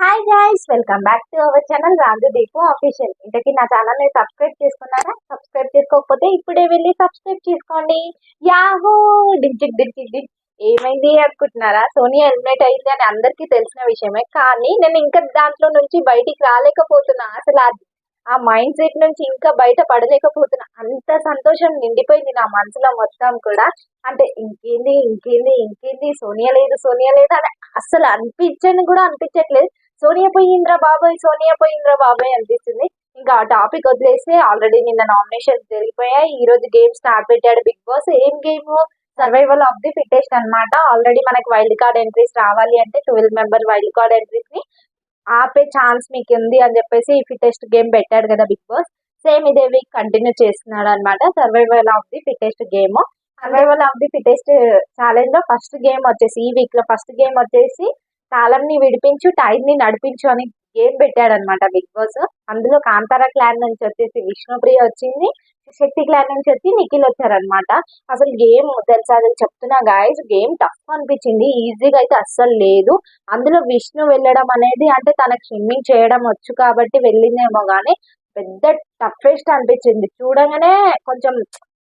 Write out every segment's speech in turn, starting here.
Hi guys, welcome back to our channel Raju Deepu official. ఇంతకీ నా channel ని subscribe చేసుకున్నారా? సబ్స్క్రైబ్ చేసుకోకపోతే ఇప్పుడే వెళ్ళి సబ్స్క్రైబ్ చేసుకోండి. యాహూ! డిజిట్ డిజిట్ డిజిట్ ఏమైంది అనుకుంటున్నారా? సోనియా ఎలిమినేట్ అయింది అని అందరికీ తెలిసిన విషయమే. కానీ నేను ఇంకా దాంట్లో నుంచి బయటికి రాలేకపోతున్నా. అసలు ఆ మైండ్ సెట్ నుంచి ఇంకా బయట పడలేకపోతున్నా. అంత సంతోషం నిండిపోయింది నా మనసులో మొత్తం కూడా. అంటే ఇంకేంది ఇంకేంది ఇంకేంది, సోనియా లేదు సోనియా లేదు అని అసలు అనిపించని కూడా అనిపించట్లేదు. సోనియా పోయింద్రా బాబాయ్, సోనియా పోయింద్రా బాబాయ్ అనిపిస్తుంది. ఇంకా ఆ టాపిక్ వదిలేస్తే ఆల్రెడీ నిన్న నామినేషన్స్ జరిగిపోయాయి. ఈ రోజు గేమ్ స్టార్ట్ పెట్టాడు బిగ్ బాస్. ఏం game? Survival of the fittest అన్నమాట. ఆల్రెడీ మనకి వైల్డ్ కార్డ్ ఎంట్రీస్ రావాలి అంటే 12 మెంబర్ వైల్డ్ కార్డ్ ఎంట్రీస్ ని ఆపే ఛాన్స్ మీకు ఉంది అని చెప్పేసి ఈ ఫిట్టెస్ట్ గేమ్ పెట్టాడు కదా బిగ్ బాస్. సేమ్ ఇదే వీక్ కంటిన్యూ చేస్తున్నాడు అనమాట survival of the fittest game. Survival of the fittest challenge లో ఫస్ట్ గేమ్ వచ్చేసి, ఈ వీక్ లో ఫస్ట్ గేమ్ వచ్చేసి తాళంని విడిపించు టైర్ ని నడిపించు అని గేమ్ పెట్టాడు అనమాట బిగ్ బాస్. అందులో కాంతారా క్లాన్ నుంచి వచ్చేసి విష్ణుప్రియ వచ్చింది, శక్తి క్లాన్ నుంచి వచ్చి నిఖిల్ వచ్చారనమాట. అసలు గేమ్ తెలుసా, అది చెప్తున్నా గాయస్, గేమ్ టఫ్ అనిపించింది. ఈజీగా అయితే అస్సలు లేదు. అందులో విష్ణు వెళ్ళడం అనేది, అంటే తనకు స్విమ్మింగ్ చేయడం వచ్చు కాబట్టి వెళ్ళిందేమో గానీ పెద్ద టఫెస్ట్ అనిపించింది. చూడగానే కొంచెం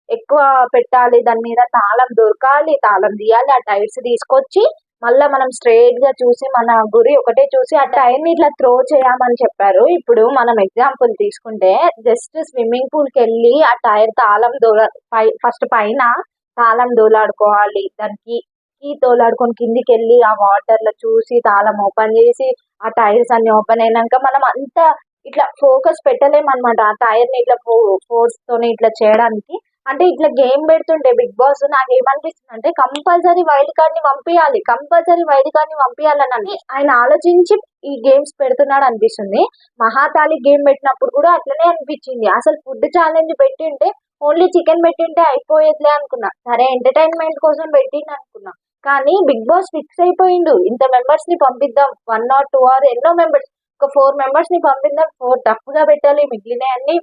ఎక్కువ పెట్టాలి, దాని మీద తాళం దొరకాలి, తాళం తీయాలి, ఆ టైర్స్ తీసుకొచ్చి మళ్ళా మనం స్ట్రైట్ గా చూసి మన గురి ఒకటే చూసి ఆ టైర్ ని ఇట్లా త్రో చేయమని చెప్పారు. ఇప్పుడు మనం ఎగ్జాంపుల్ తీసుకుంటే జస్ట్ స్విమ్మింగ్ పూల్ కి వెళ్ళి ఆ టైర్ తాళం ఫస్ట్ పైన తాళం దోలాడుకోవాలి, దానికి కీ తోలాడుకొని కిందికి వెళ్ళి ఆ వాటర్ లో చూసి తాళం ఓపెన్ చేసి ఆ టైర్స్ అన్ని ఓపెన్ అయినాక మనం అంతా ఇట్లా ఫోకస్ పెట్టలేమన్నమాట ఆ టైర్ ని ఇట్లా ఫోర్స్ తోని ఇట్లా చేయడానికి. అంటే ఇట్లా గేమ్ పెడుతుంటే బిగ్ బాస్ నాకు ఏమనిపిస్తుంది అంటే కంపల్సరీ వైల్డ్ కార్డ్ ని పంపించాలి, కంపల్సరీ వైల్డ్ కార్డ్ ని పంపించాలని ఆయన ఆలోచించి ఈ గేమ్స్ పెడుతున్నాడు అనిపిస్తుంది. మహాతాలి గేమ్ పెట్టినప్పుడు కూడా అట్లనే అనిపించింది. అసలు ఫుడ్ ఛాలెంజ్ పెట్టింటే ఓన్లీ చికెన్ పెట్టింటే అయిపోయేదిలే అనుకున్నా. సరే ఎంటర్టైన్మెంట్ కోసం పెట్టింది అనుకున్నా. కానీ బిగ్ బాస్ ఫిక్స్ అయిపోయిండు, ఇంత మెంబర్స్ ని పంపిద్దాం, 1 or 2 or ఎన్నో మెంబర్స్, ఒక 4 మెంబర్స్ ని పంపిద్దాం, 4 టఫ్ గా పెట్టాలి, మిగిలిన అన్ని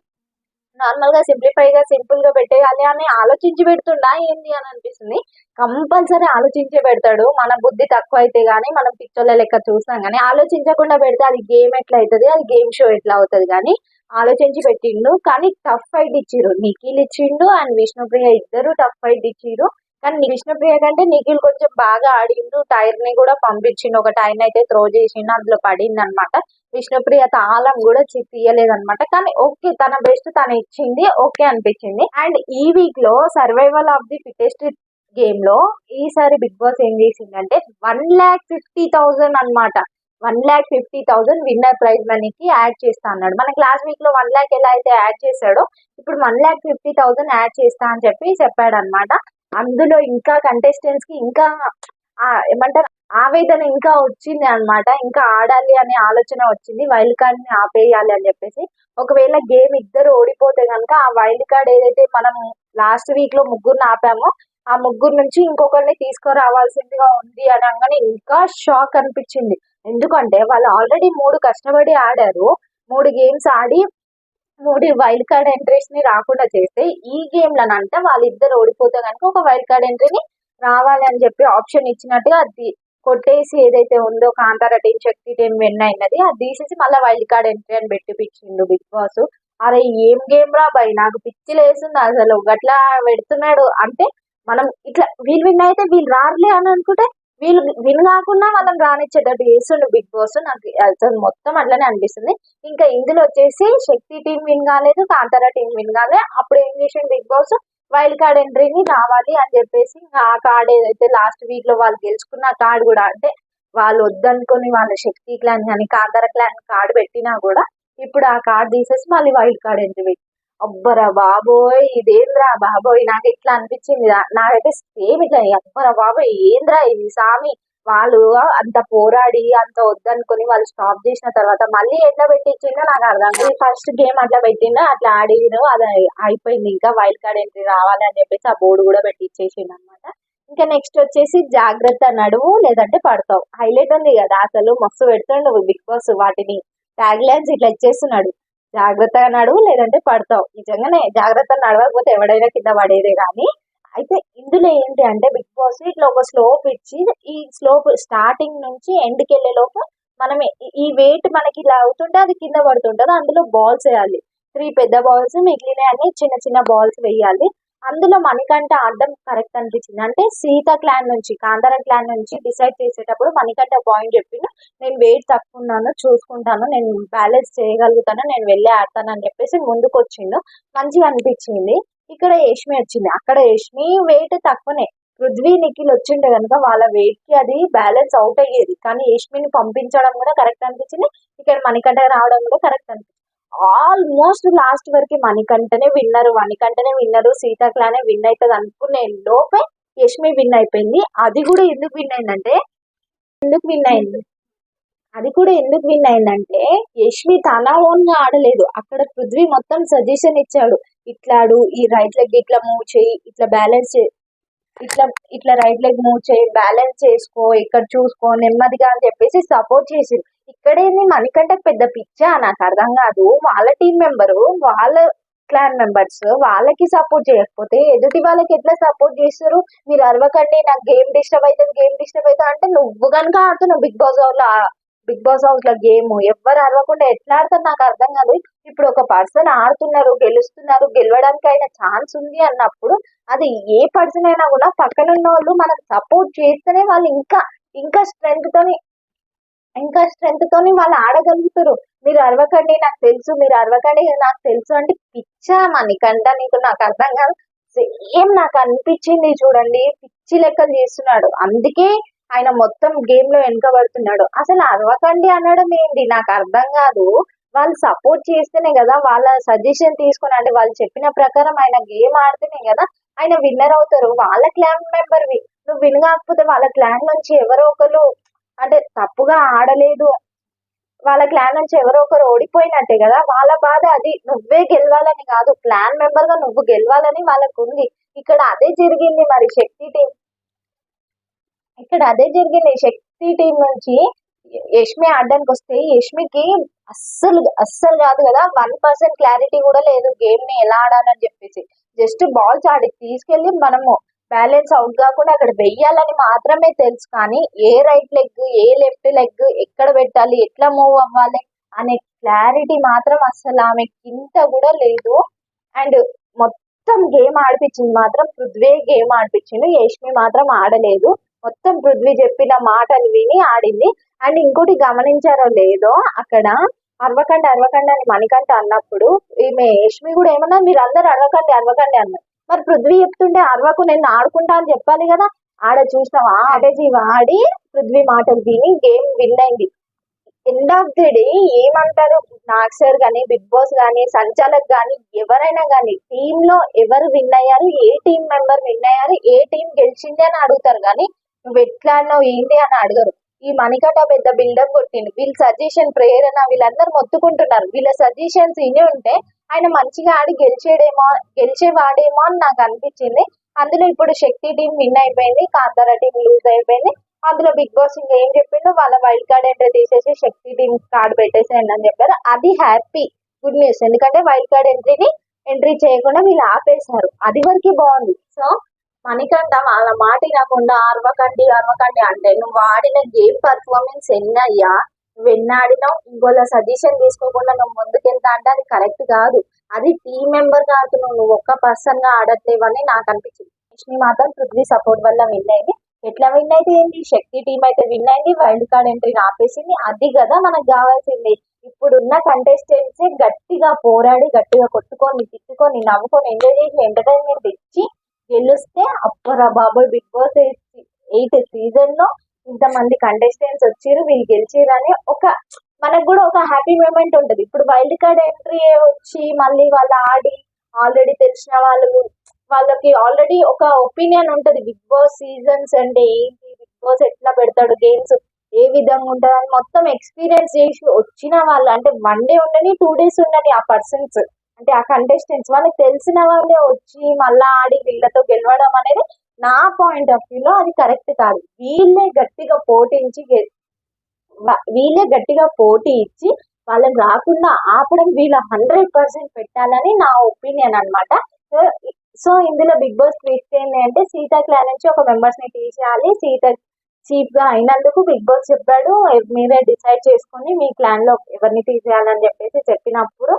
నార్మల్ గా సింప్లిఫై గా సింపుల్ గా పెట్టేయాలి అని ఆలోచించి పెడుతుండా ఏంది అని అనిపిస్తుంది. కంపల్సరీ ఆలోచించే పెడతాడు. మన బుద్ధి తక్కువ అయితే గానీ, మనం పిక్చర్ల లెక్క చూస్తాం కానీ ఆలోచించకుండా పెడితే అది గేమ్ ఎట్లా అవుతుంది, అది గేమ్ షో ఎట్లా అవుతుంది. కానీ ఆలోచించి పెట్టిండు. కానీ టఫ్ ఫైట్ ఇచ్చిర్రు, నిఖిల్ ఇచ్చిండు అండ్ విష్ణుప్రియ ఇద్దరు టఫ్ ఫైట్ ఇచ్చిర్రు. కానీ విష్ణుప్రియ కంటే నిఖిల్ కొంచెం బాగా ఆడిండు. టైర్ ని కూడా పంపించిండు, ఒక టైర్ అయితే త్రో చేసిండు, అందులో పడింది అనమాట. విష్ణుప్రియ తాళం కూడా తీయలేదన్నమాట. కానీ ఓకే, తన బెస్ట్ తను ఇచ్చింది, ఓకే అనిపించింది. అండ్ ఈ వీక్ లో survival of the fittest game లో ఈసారి బిగ్ బాస్ ఏం చేసిందంటే 1,50,000 అనమాట. 1,50,000 విన్నర్ ప్రైజ్ మనీకి యాడ్ చేస్తా అన్నాడు. మన క్లాస్ వీక్ లో 1,00,000 ఎలా అయితే యాడ్ చేశాడో ఇప్పుడు 1,50,000 యాడ్ చేస్తా అని చెప్పాడు అనమాట. అందులో ఇంకా కంటెస్టెంట్స్ కి ఇంకా ఏమంటారు ఆవేదన ఇంకా వచ్చింది అనమాట. ఇంకా ఆడాలి అనే ఆలోచన వచ్చింది, వైల్డ్ కార్డ్ ని ఆపేయాలి అని చెప్పేసి. ఒకవేళ గేమ్ ఇద్దరు ఓడిపోతే కనుక ఆ వైల్డ్ కార్డ్ ఏదైతే మనం లాస్ట్ వీక్ లో ముగ్గురిని ఆపామో ఆ ముగ్గురు నుంచి ఇంకొకరిని తీసుకురావాల్సిందిగా ఉంది అని అనగానే ఇంకా షాక్ అనిపించింది. ఎందుకంటే వాళ్ళు ఆల్రెడీ 3 కష్టపడి ఆడారు, 3 గేమ్స్ ఆడి 3 వైల్డ్ కార్డ్ ఎంట్రీస్ ని రాకుండా చేస్తే ఈ గేమ్ లనంటే వాళ్ళిద్దరు ఓడిపోతే కనుక ఒక వైల్డ్ కార్డ్ ఎంట్రీని రావాలి అని చెప్పి ఆప్షన్ ఇచ్చినట్టుగా అది కొట్టేసి ఏదైతే ఉందో కాంతారా టీం శక్తి టీం విన్ అయినది అది తీసేసి మళ్ళీ వైల్డ్ కార్డ్ ఎంట్రీ అని పెట్టిపించిండు బిగ్ బాస్. అరే ఏం గేమ్ రా బై, నాకు పిచ్చి లేస్తుంది అసలు. గట్లా పెడుతున్నాడు అంటే మనం ఇట్లా వీళ్ళు విన్ అయితే వీళ్ళు రారులే అని అనుకుంటే వీళ్ళు విన్ కాకుండా వాళ్ళని రానిచ్చేటట్టు చేస్తుండు బిగ్ బాస్. నాకు అసలు మొత్తం అట్లనే అనిపిస్తుంది. ఇంకా ఇందులో వచ్చేసి శక్తి టీం విన్ కాలేదు, కాంతారా టీం విన్ కాలేదు. అప్పుడు ఏం చేసిండు బిగ్ బాస్, వైల్డ్ కార్డ్ ఎంట్రీని రావాలి అని చెప్పేసి ఆ కార్డ్ ఏదైతే లాస్ట్ వీక్ లో వాళ్ళు గెలుచుకున్న కార్డ్ కూడా, అంటే వాళ్ళు వద్దనుకొని వాళ్ళ శక్తి క్లాన్ కానీ కాంతారా క్లాన్ కార్డ్ పెట్టినా కూడా ఇప్పుడు ఆ కార్డ్ తీసేసి మళ్ళీ వైల్డ్ కార్డ్ ఎంట్రీ. అబ్బరా బాబోయ్, ఇదేంద్రా బాబోయ్, నాకు ఇట్లా అనిపించింది. నాకైతే సేమ్ ఇట్లా అబ్బరా బాబోయ్ ఏంద్రా ఇది సామి. వాళ్ళు అంత పోరాడి అంత వద్దనుకొని వాళ్ళు స్టాప్ చేసిన తర్వాత మళ్ళీ ఎట్లా పెట్టించిందో నాకు అర్థం కాదు. ఫస్ట్ గేమ్ అట్లా పెట్టిండో అట్లా ఆడిను, అది అయిపోయింది. ఇంకా వైల్డ్ కార్డ్ ఎంట్రీ రావాలి అని చెప్పేసి ఆ బోర్డు కూడా పెట్టించేసిండు అనమాట. ఇంకా నెక్స్ట్ వచ్చేసి జాగ్రత్త నడువు లేదంటే పడతావు హైలైట్ ఉంది కదా. అసలు మస్తు పెడుతుండు బిగ్ బాస్ వాటిని ట్యాగ్ లైన్స్ ఇట్లా ఇచ్చేస్తున్నాడు. జాగ్రత్తగా నడువు లేదంటే పడతావు. నిజంగానే జాగ్రత్త నడవకపోతే ఎవడైనా కింద పడేదే. కానీ అయితే ఇందులో ఏంటి అంటే బిగ్ బాస్ ఇట్లా ఒక స్లోప్ ఇచ్చి ఈ స్లోప్ స్టార్టింగ్ నుంచి ఎండ్కి వెళ్ళే లోపు మనం ఈ వెయిట్ మనకి ఇలా అవుతుంటే అది కింద పడుతుంటది. అందులో బాల్స్ వేయాలి. 3 పెద్ద బాల్స్, మిగిలినవి అన్ని చిన్న చిన్న బాల్స్ వేయాలి. అందులో మణికంఠ ఆడడం కరెక్ట్ అనిపించింది. అంటే సీత క్లాన్ నుంచి, కాంతార క్లాన్ నుంచి డిసైడ్ చేసేటప్పుడు మణికంఠ పాయింట్ చెప్పిండు, నేను వెయిట్ తక్కువ ఉన్నాను, చూసుకుంటాను, నేను బ్యాలెన్స్ చేయగలుగుతాను, నేను వెళ్ళి ఆడతాను అని చెప్పేసి ముందుకు వచ్చిండు. మంచిగా అనిపించింది. ఇక్కడ యష్మి వచ్చింది. అక్కడ యష్మి వెయిట్ తక్కువనే. పృథ్వీ, నిఖిల్ వచ్చిండే కనుక వాళ్ళ వెయిట్ కి అది బ్యాలెన్స్ అవుట్ అయ్యేది. కానీ యష్మిని పంపించడం కూడా కరెక్ట్ అనిపించింది. ఇక్కడ మణికంఠ రావడం కూడా కరెక్ట్ అనిపించింది. ఆల్మోస్ట్ లాస్ట్ వరకు మణికంఠనే విన్నరు, సీత క్లానే విన్ అవుతుంది అనుకునే లోపే యష్మి విన్ అయిపోయింది. అది కూడా ఎందుకు విన్ అయిందంటే ఎందుకు విన్ అయింది అది కూడా ఎందుకు విన్ అయిందంటే యష్మి తన ఓన్ గా ఆడలేదు. అక్కడ పృథ్వీ మొత్తం సజెషన్ ఇచ్చాడు. ఇట్లాడు, ఈ రైట్ లెగ్ ఇట్లా మూవ్ చేయి, ఇట్లా బ్యాలెన్స్ ఇట్లా ఇట్లా రైట్ లెగ్ మూవ్ చేయి, బ్యాలెన్స్ చేసుకో, ఇక్కడ చూసుకో, నెమ్మదిగా అని చెప్పేసి సపోర్ట్ చేసింది. ఇక్కడేంది మణికంఠకు పెద్ద పిచ్చా నాకు అర్థం కాదు. వాళ్ళ టీం మెంబరు, వాళ్ళ క్లాన్ మెంబర్స్ వాళ్ళకి సపోర్ట్ చేయకపోతే ఎదుటి వాళ్ళకి ఎట్లా సపోర్ట్ చేస్తారు? మీరు అరవకండి, నాకు గేమ్ డిస్టర్బ్ అవుతుంది అంటే నువ్వు కనుక ఆడుతున్నావు బిగ్ బాస్ హౌస్ లో గేమ్ ఎవ్వరు అరవకుండా ఎట్లా ఆడతారు నాకు అర్థం కాదు. ఇప్పుడు ఒక పర్సన్ ఆడుతున్నారు, గెలవడానికి అయిన ఛాన్స్ ఉంది అన్నప్పుడు అది ఏ పర్సన్ అయినా కూడా పక్కన ఉన్న వాళ్ళు మనం సపోర్ట్ చేస్తేనే వాళ్ళు ఇంకా స్ట్రెంగ్త్ తోని వాళ్ళు ఆడగలుగుతారు. మీరు అరవకండి నాకు తెలుసు అంటే పిచ్చా మణికంఠ నీకు? నాకు అర్థం కాదు. సేమ్ నాకు అనిపించింది చూడండి, పిచ్చి లెక్కలు చేస్తున్నాడు. అందుకే ఆయన మొత్తం గేమ్ లో వెనకబడుతున్నాడు. అసలు అరవకండి అనడం ఏంటి నాకు అర్థం కాదు. వాళ్ళు సపోర్ట్ చేస్తేనే కదా, వాళ్ళ సజెషన్ తీసుకుని, అంటే వాళ్ళు చెప్పిన ప్రకారం ఆయన గేమ్ ఆడితేనే కదా ఆయన విన్నర్ అవుతారు. వాళ్ళ క్లాన్ మెంబర్వి నువ్వు విన్ కాకపోతే వాళ్ళ క్లాన్ నుంచి ఎవరో ఒకరు అంటే తప్పుగా ఆడలేదు, వాళ్ళ క్లాన్ నుంచి ఎవరో ఒకరు ఓడిపోయినట్టే కదా వాళ్ళ బాధ. అది నువ్వే గెలవాలని కాదు, క్లాన్ మెంబర్ గా నువ్వు గెలవాలని వాళ్ళకు ఉంది. ఇక్కడ అదే జరిగింది. మరి శక్తి టీం నుంచి యష్మి ఆడడానికి వస్తే యష్మికి అస్సలు కాదు కదా, 1% క్లారిటీ కూడా లేదు గేమ్ ని ఎలా ఆడాలని చెప్పేసి. జస్ట్ బాల్స్ ఆడి తీసుకెళ్లి మనము బ్యాలెన్స్ అవుట్ కాకుండా అక్కడ వెయ్యాలని మాత్రమే తెలుసు. కానీ ఏ రైట్ లెగ్, ఏ లెఫ్ట్ లెగ్ ఎక్కడ పెట్టాలి, ఎట్లా మూవ్ అవ్వాలి అనే క్లారిటీ మాత్రం అస్సలు ఆమెకి ఇంత కూడా లేదు. అండ్ మొత్తం గేమ్ ఆడిపించింది మాత్రం పృథ్వీ గేమ్ ఆడిపించిండు, యష్మి మాత్రం ఆడలేదు. మొత్తం పృథ్వీ చెప్పిన మాటలు విని ఆడింది. అండ్ ఇంకోటి గమనించారో లేదో, అక్కడ అరవకండి అని మణికంఠ అన్నప్పుడు ఈమె యష్మి కూడా ఏమన్నా మీరు అందరు అరవకండి అన్నారు. మరి పృథ్వీ చెప్తుంటే అరవకు, నేను ఆడుకుంటా అని చెప్పాలి కదా. ఆడ చూసినావా, స్ట్రాటజీ వాడి పృథ్వీ మాటలు విని గేమ్ విన్ అయింది. ఎండ్ ఆఫ్ ది డే ఏమంటారు, నాగ్ సార్ గానీ, బిగ్ బాస్ గానీ, సంచాలక్ గానీ, ఎవరైనా గానీ టీమ్ లో ఎవరు విన్ అయ్యారు, ఏ టీం మెంబర్ విన్ అయ్యారు, ఏ టీం గెలిచింది అని అడుగుతారు. కానీ నువ్వు ఎట్లా అన్నావు ఏంటి అని అడగరు. ఈ మణికంఠ పెద్ద బిల్డప్ కొట్టింది. వీళ్ళ సజెషన్, ప్రేరణ వీళ్ళందరూ మొత్తుకుంటున్నారు. వీళ్ళ సజెషన్స్ ఇని ఉంటే ఆయన మంచిగా ఆడి గెలిచేవాడేమో అని నాకు అనిపించింది. అందులో ఇప్పుడు శక్తి టీం విన్ అయిపోయింది, కాంతార టీం లూజ్ అయిపోయింది. అందులో బిగ్ బాస్ ఇంకా ఏం చెప్పిండు, వాళ్ళ వైల్డ్ కార్డ్ ఎంట్రీ తీసేసి శక్తి టీం కార్డు పెట్టేసేయండి అని చెప్పారు. అది హ్యాపీ గుడ్ న్యూస్. ఎందుకంటే వైల్డ్ కార్డ్ ఎంట్రీ చేయకుండా వీళ్ళు ఆపేశారు. అది వరకు బాగుంది. సో మణికంఠ వాళ్ళ మాట వినకుండా అరవకండి అంటే నువ్వు ఆడిన గేమ్ పర్ఫార్మెన్స్ ఎన్నయ్యా, నువ్వు ఎన్ని ఆడినావు, ఇంకోళ్ళ సజెషన్ తీసుకోకుండా నువ్వు ముందుకెళ్తా అంటే అది కరెక్ట్ కాదు. అది టీం మెంబర్ గా ఆడుతున్నావు, నువ్వు ఒక్క పర్సన్ గా ఆడట్లేవని నాకు అనిపించింది. యష్మి మాత్రం పృథ్వీ సపోర్ట్ వల్ల విన్ అయింది. ఎట్లా విన్ అయితే ఏంటి, శక్తి టీం అయితే విన్ అయింది, వైల్డ్ కార్డ్ ఎంట్రీని ఆపేసింది. అది కదా మనకు కావాల్సింది. ఇప్పుడున్న కంటెస్టెంట్స్ గట్టిగా పోరాడి, గట్టిగా కొట్టుకొని, తిట్టుకొని, నవ్వుకొని, ఎంజాయ్ చేసి ఎంటర్టైన్మెంట్ ఇచ్చి గెలిస్తే అప్పరా బాబోయ్, బిగ్ బాస్ 8 సీజన్ లో ఇంతమంది కంటెస్టెంట్స్ వచ్చారు, వీళ్ళు గెలిచారని మనకు కూడా ఒక హ్యాపీ మూమెంట్ ఉంటది. ఇప్పుడు వైల్డ్ కార్డ్ ఎంట్రీ వచ్చి మళ్ళీ వాళ్ళు ఆడి ఆల్రెడీ తెలిసిన వాళ్ళకి ఆల్రెడీ ఒక ఒపీనియన్ ఉంటది. బిగ్ బాస్ సీజన్స్ అంటే ఏంటి, బిగ్ బాస్ ఎట్లా పెడతాడు, గేమ్స్ ఏ విధంగా ఉంటది అని మొత్తం ఎక్స్పీరియన్స్ చేసి వచ్చిన వాళ్ళు, అంటే 1 డే ఉండని 2 days ఉండని ఆ పర్సన్స్, అంటే ఆ కంటెస్టెంట్స్ వాళ్ళకి తెలిసిన వాళ్ళే వచ్చి మళ్ళా ఆడి వీళ్ళతో గెలవడం అనేది నా పాయింట్ ఆఫ్ వ్యూ లో అది కరెక్ట్ కాదు. వీళ్ళే గట్టిగా పోటీ ఇచ్చి వాళ్ళని రాకుండా ఆపడం వీళ్ళ 100% పెట్టాలని నా ఒపీనియన్ అనమాట. సో ఇందులో బిగ్ బాస్ ట్విస్ట్ ఏంటి అంటే సీత క్లాన్ నుంచి ఒక మెంబర్స్ ని తీసేయాలి, చీప్ గా అయినందుకు బిగ్ బాస్ చెప్పాడు, మీరే డిసైడ్ చేసుకొని మీ క్లాన్ లో ఎవరిని తీసేయాలని చెప్పేసి చెప్పినప్పుడు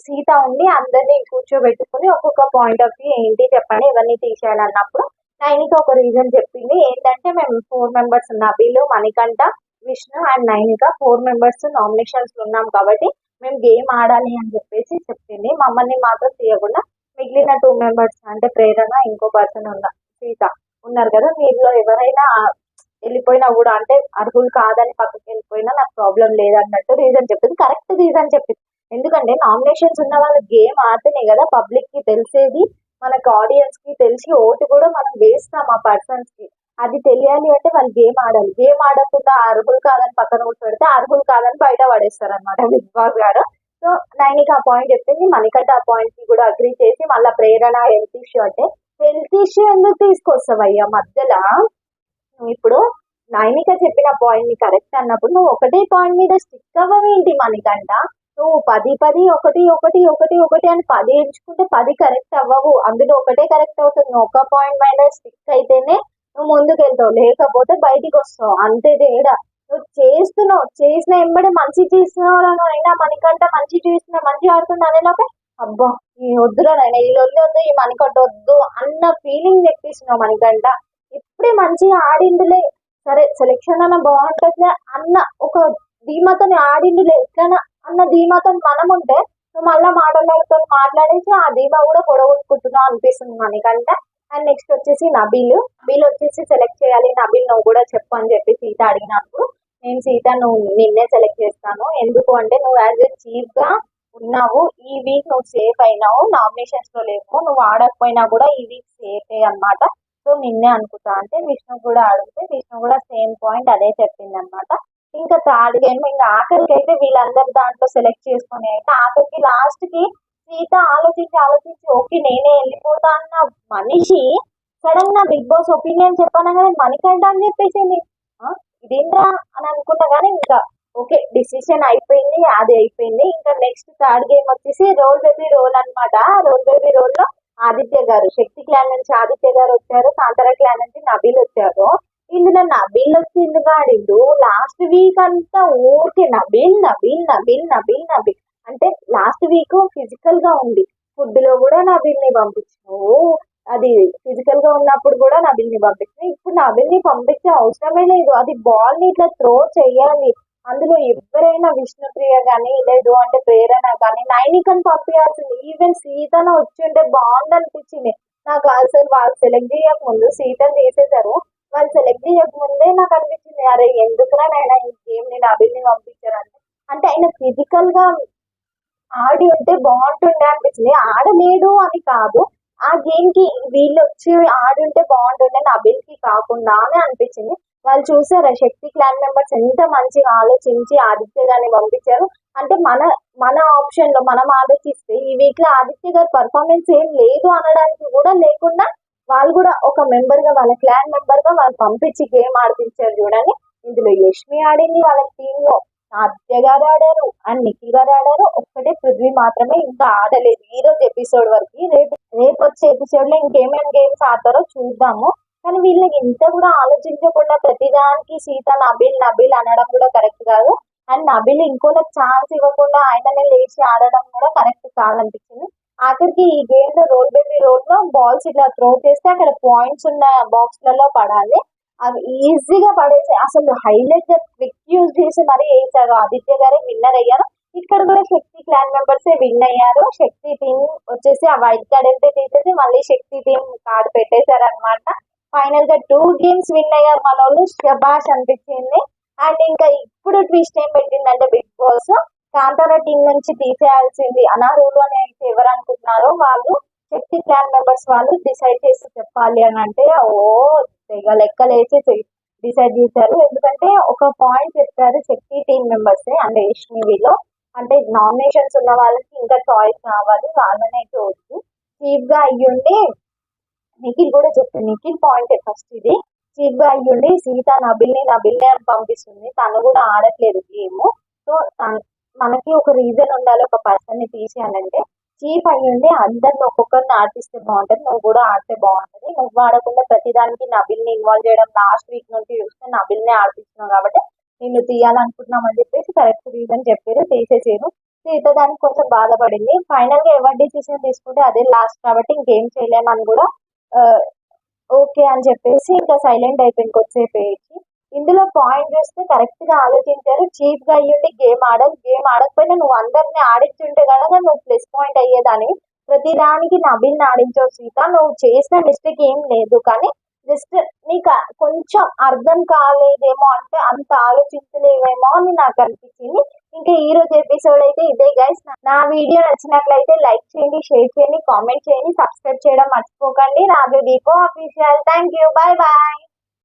సీత ఉండి అందరినీ కూర్చోబెట్టుకుని ఒక్కొక్క పాయింట్ ఆఫ్ వ్యూ ఏంటి చెప్పండి ఎవరిని తీసేయాలన్నప్పుడు నైనిక ఒక రీజన్ చెప్పింది. ఏంటంటే మేము 4 members Nabeel, Manikanta, Vishnu and Nainika 4 members nominations లో ఉన్నాం కాబట్టి మేము గేమ్ ఆడాలి అని చెప్పేసి చెప్పింది. మమ్మల్ని మాత్రం తీయకుండా మిగిలిన 2 మెంబర్స్ అంటే ప్రేరణ, ఇంకో పర్సన్ ఉన్న సీత ఉన్నారు కదా, మీలో ఎవరైనా వెళ్ళిపోయినా కూడా అంటే అర్హులు కాదని పక్కకి వెళ్ళిపోయినా నాకు ప్రాబ్లం లేదన్నట్టు రీజన్ చెప్పింది. కరెక్ట్ రీజన్ చెప్పింది. ఎందుకంటే నామినేషన్స్ ఉన్న వాళ్ళు గేమ్ ఆడితేనే కదా పబ్లిక్ కి తెలిసేది, మనకు ఆడియన్స్ కి తెలిసి ఓటు కూడా మనం వేస్తాం ఆ పర్సన్స్ కి. అది తెలియాలి అంటే వాళ్ళు గేమ్ ఆడాలి. గేమ్ ఆడకుండా అర్హులు కాదని పక్కన కూర్చోబెడితే అర్హులు కాదని బయట పడేస్తారు అనమాట బిగ్ బాస్ గారు. సో నైన్కి ఆ పాయింట్ చెప్పింది, మణికంఠ ఆ పాయింట్ కి కూడా అగ్రి చేసి మళ్ళీ ప్రేరణ హెల్త్ ఇష్యూ అంటే హెల్త్ ఇష్యూ ఎందుకు తీసుకొస్తావు అయ్యా మధ్యలో? ఇప్పుడు నైనిక చెప్పిన పాయింట్ ని కరెక్ట్ అన్నప్పుడు నువ్వు ఒకటే పాయింట్ మీద స్టిక్ అవ్వవేంటి మణికంఠ? నువ్వు 10 ఒకటి ఒకటి ఒకటి ఒకటి అని 10 ఎంచుకుంటే 10 కరెక్ట్ అవ్వవు, అందులో ఒకటే కరెక్ట్ అవుతుంది. నువ్వు ఒక పాయింట్ మీద స్టిక్ అయితేనే నువ్వు ముందుకు వెళ్తావు, లేకపోతే బయటికి వస్తావు, అంతే తేడా. నువ్వు చేస్తున్నావు, చేసిన ఎంబడే మంచి చేస్తున్నావు అయినా మణికంఠ మంచి చేస్తున్నా మంచి ఆడుతున్నా అనేలోపే అబ్బా ఈ వద్దురా నాయన, ఈ లొల్లి వద్దు, ఈ మణికంఠ వద్దు అన్న ఫీలింగ్ తెప్పిస్తున్నావు మణికంఠ. ఇప్పుడే మంచిగా ఆడిండులే, సరే సెలెక్షన్ అన్న బాగుంటుంది అన్న ఒక ధీమాతోని ఆడిండులే ఎట్లనా అన్న ధీమాతో మనం ఉంటే నువ్వు మళ్ళీ మాటలతో మాట్లాడేసి ఆ ధీమా కూడా పొడగొట్టుకుంటున్నావు అనిపిస్తుంది మనకంటే. అండ్ నెక్స్ట్ వచ్చేసి నబీల్ వచ్చేసి సెలెక్ట్ చేయాలి, నబీల్ నువ్వు కూడా చెప్పు అని చెప్పి సీత అడిగినప్పుడు నేను సీత నువ్వు నిన్నే సెలెక్ట్ చేస్తాను, ఎందుకు అంటే నువ్వు యాజ్ ఎ చీఫ్ గా ఉన్నావు, ఈ వీక్ నువ్వు సేఫ్ అయినావు, నామినేషన్స్ లో లేవు, నువ్వు ఆడకపోయినా కూడా ఈ వీక్ సేఫే అనమాట, సో నిన్నే అనుకుంటా అంటే విష్ణు కూడా అడిగితే విష్ణు కూడా సేమ్ పాయింట్ అదే చెప్పింది అనమాట. ఇంకా థర్డ్ గేమ్ ఇంకా ఆఖరికి అయితే వీళ్ళందరి దాంట్లో సెలెక్ట్ చేసుకుని అయితే ఆఖరికి లాస్ట్ కి సీత ఆలోచించి ఓకే నేనే వెళ్ళిపోతా అన్న మనిషి సడన్ గా బిగ్ బాస్ ఒపీనియన్ చెప్పాను కానీ మణికంఠ అని చెప్పేసింది. ఇదేంద్రా అని అనుకున్నా కానీ ఇంకా ఓకే డిసిషన్ అయిపోయింది, అది అయిపోయింది. ఇంకా నెక్స్ట్ థర్డ్ గేమ్ వచ్చేసి రోల్ బేబీ రోల్ అనమాట. రోల్ బేబీ రోల్ లో ఆదిత్య గారు, శక్తి క్లాన్ నుంచి ఆదిత్య గారు వచ్చారు, కాంతార క్లాన్ నుంచి నబీల్ వచ్చారు. ఇందులో నబీల్ వచ్చి ఎందుకు ఆడిండు? లాస్ట్ వీక్ అంతా ఊరికే నబీల్ నబీల్ నబీల్ నబీల్ నబీల్ అంటే లాస్ట్ వీక్ ఫిజికల్ గా ఉంది, ఫుడ్ లో కూడా నబీల్ ని పంపించావు, అది ఫిజికల్ గా ఉన్నప్పుడు కూడా నబీల్ ని పంపించావు, ఇప్పుడు నబీల్ ని పంపించే అవసరమే లేదు. అది బాల్ ని ఇట్లా త్రో చెయ్యాలి, అందులో ఎవరైనా విష్ణుప్రియ కానీ లేదు అంటే ప్రేరణ కానీ నైనికని పంపించాల్సింది. ఈవెన్ సీతను వచ్చి ఉంటే బాగుంది అనిపించింది నాకు. అసలు వాళ్ళు సెలెక్ట్ చేయక ముందు సీతను తీసేశారు, వాళ్ళు సెలెక్ట్ చేయక ముందే నాకు అనిపించింది అరే ఎందుకురా నాయన ఈ గేమ్ నేను అభిని పంపించారంటే, అంటే ఆయన ఫిజికల్ గా ఆడి ఉంటే బాగుంటుండే అనిపించింది. ఆడలేడు అని కాదు, ఆ గేమ్ కి వీళ్ళు వచ్చి ఆడి ఉంటే బాగుంటుండే నబిల్ కి కాకుండా అని అనిపించింది. వాళ్ళు చూసారా శక్తి క్లాన్ మెంబర్స్ ఎంత మంచిగా ఆలోచించి ఆదిత్య గారిని పంపించారు. అంటే మన మన ఆప్షన్ లో మనం ఆలోచిస్తే ఈ వీక్ లో ఆదిత్య గారి పర్ఫార్మెన్స్ ఏం లేదు అనడానికి కూడా లేకుండా వాళ్ళు కూడా ఒక మెంబర్ గా వాళ్ళ క్లాన్ మెంబర్ గా వాళ్ళు పంపించి గేమ్ ఆడిపించారు చూడండి. ఇందులో యష్మి ఆడింది వాళ్ళ టీమ్ లో, ఆదిత్య గారు ఆడారు అండ్ నిఖిల్ గారు ఆడారు, ఒక్కటే పృథ్వీ మాత్రమే ఇంకా ఆడలేదు ఈ రోజు ఎపిసోడ్ వరకు. రేపు వచ్చే ఎపిసోడ్ లో ఇంకేమేమి గేమ్స్ ఆడతారో చూద్దాము. కానీ వీళ్ళకి ఇంత కూడా ఆలోచించకుండా ప్రతిదానికి సీత నబిల్ అనడం కూడా కరెక్ట్ కాదు. అండ్ నబిల్ ఇంకోళ్ళకి ఛాన్స్ ఇవ్వకుండా ఆయననే లేచి ఆడడం కూడా కరెక్ట్ కాదనిపించింది. ఆఖరికి ఈ గేమ్ లో రోల్ బేబీ రోల్ లో బాల్స్ ఇట్లా త్రో చేస్తే అక్కడ పాయింట్స్ ఉన్న బాక్స్ లలో పడాలి, అవి ఈజీగా పడేసి అసలు హైలైట్ గా ట్రిక్ యూజ్ చేసి మరీ వేసారు. ఆదిత్య గారే విన్నర్ అయ్యారు. ఇక్కడ కూడా శక్తి క్లాన్ మెంబర్స్ విన్ అయ్యారు. శక్తి టీం వచ్చేసి ఆ వైట్ కార్డ్ అయితే తీసేసి మళ్ళీ శక్తి టీం కార్డ్ పెట్టేశారు అనమాట. ఫైనల్ గా 2 గేమ్స్ విన్ అయ్యారు మన వాళ్ళు, శబాష్ అనిపించింది. అండ్ ఇంకా ఇప్పుడు ట్విస్ట్ ఏం పెట్టిందంటే బిగ్ బాస్ కాంతారా టీం నుంచి తీసేయాల్సింది అనర్హులు అని ఎవరు అనుకుంటున్నారో వాళ్ళు శక్తి క్లాన్ మెంబర్స్ వాళ్ళు డిసైడ్ చేసి చెప్పాలి అని అంటే ఓ తెగ లెక్కలేసి డిసైడ్ చేశారు. ఎందుకంటే ఒక పాయింట్ చెప్పారు శక్తి టీం మెంబర్స్ అంటే యష్మివిలో అంటే నామినేషన్స్ ఉన్న వాళ్ళకి ఇంకా చాయిస్ కావాలి, వాళ్ళనే చూసి చీఫ్ గా అయ్యుండి నిఖిల్ కూడా చెప్తాను, నిఖిల్ పాయింట్ ఫస్ట్ ఇది చీఫ్ గా అయ్యుండి సీత నబిల్ని పంపిస్తుంది, తను కూడా ఆడట్లేదు గేమ్. సో మనకి ఒక రీజన్ ఉండాలి ఒక పర్సన్ ని తీసేయాలంటే. చీఫ్ అయ్యుండి అందరిని ఒక్కొక్కరిని ఆడిపిస్తే బాగుంటది. నువ్వు కూడా ఆడితే బాగుంటది. నువ్వు ఆడకుండా ప్రతిదానికి నబిల్ని ఇన్వాల్వ్ చేయడం లాస్ట్ వీక్ నుంచి చూస్తే నబిల్నే ఆడిపిస్తున్నావు కాబట్టి నిన్ను తీయాలనుకుంటున్నాం అని చెప్పేసి కరెక్ట్ రీజన్ చెప్పారు, తీసేసారు. సీత దానికి కొంచెం బాధపడింది. ఫైనల్ గా ఎవరి డిసిషన్ తీసుకుంటే అదే లాస్ట్ కాబట్టి ఇంకేం చేయలేమని కూడా ఆ, ఓకే అని చెప్పేసి ఇంకా సైలెంట్ అయిపోయింది కొద్దిసేపు ఏడ్చి. ఇందులో పాయింట్ చూస్తే కరెక్ట్ గా ఆలోచించారు. చీఫ్ గా అయ్యుండి గేమ్ ఆడకపోయినా నువ్వు అందరిని ఆడించుంటే కనుక నువ్వు ప్లస్ పాయింట్ అయ్యేదాన్ని. ప్రతి దానికి నబిల్ని ఆడించావు సీత. నువ్వు చేసిన మిస్టేక్ ఏం లేదు, కానీ జస్ట్ నీకు కొంచెం అర్థం కాలేదేమో, అంటే అంత ఆలోచించలేవేమో అని నాకు అనిపించింది. ఇంకా ఈ రోజు ఎపిసోడ్ అయితే ఇదే గైస్. నా వీడియో నచ్చినట్లయితే లైక్ చేయండి, షేర్ చేయండి, కామెంట్ చేయండి, సబ్స్క్రైబ్ చేయడం మర్చిపోకండి. రాజు దీపో official. Thank you, bye bye.